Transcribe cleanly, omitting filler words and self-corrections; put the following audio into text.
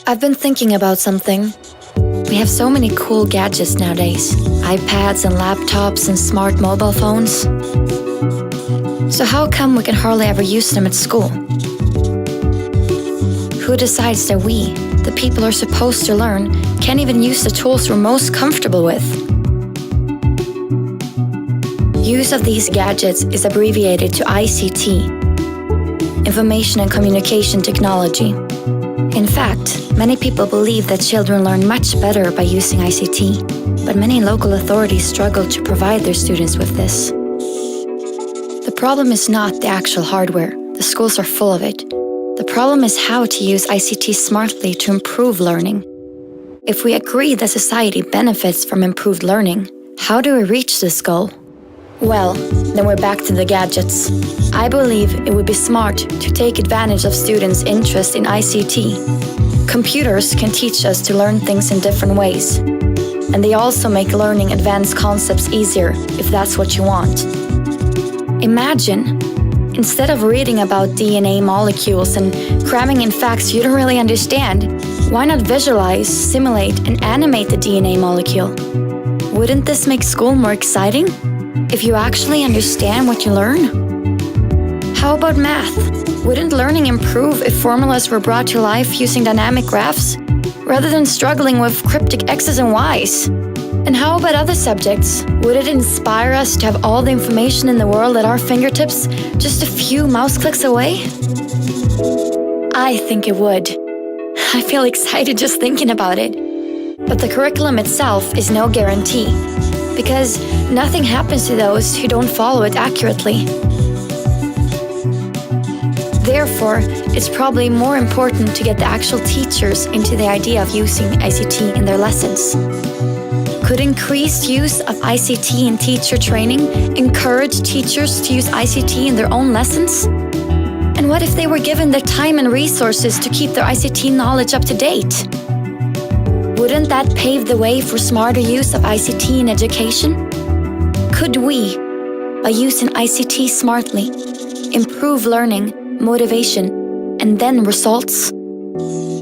I've been thinking about something. We have so many cool gadgets nowadays. iPads and laptops and smart mobile phones. So how come we can hardly ever use them at school? Who decides that we, the people who are supposed to learn, can't even use the tools we're most comfortable with? Use of these gadgets is abbreviated to ICT, Information and Communication Technology. In fact, many people believe that children learn much better by using ICT, but many local authorities struggle to provide their students with this. The problem is not the actual hardware, the schools are full of it. The problem is how to use ICT smartly to improve learning. If we agree that society benefits from improved learning, how do we reach this goal? Well, then we're back to the gadgets. I believe it would be smart to take advantage of students' interest in ICT. Computers can teach us to learn things in different ways. And they also make learning advanced concepts easier, if that's what you want. Imagine, instead of reading about DNA molecules and cramming in facts you don't really understand, why not visualize, simulate, and animate the DNA molecule? Wouldn't this make school more exciting? If you actually understand what you learn? How about math? Wouldn't learning improve if formulas were brought to life using dynamic graphs, rather than struggling with cryptic X's and Y's? And how about other subjects? Would it inspire us to have all the information in the world at our fingertips, just a few mouse clicks away? I think it would. I feel excited just thinking about it. But the curriculum itself is no guarantee, because nothing happens to those who don't follow it accurately. Therefore, it's probably more important to get the actual teachers into the idea of using ICT in their lessons. Could increased use of ICT in teacher training encourage teachers to use ICT in their own lessons? And what if they were given the time and resources to keep their ICT knowledge up to date? Wouldn't that pave the way for smarter use of ICT in education? Could we, by using ICT smartly, improve learning, motivation, and then results?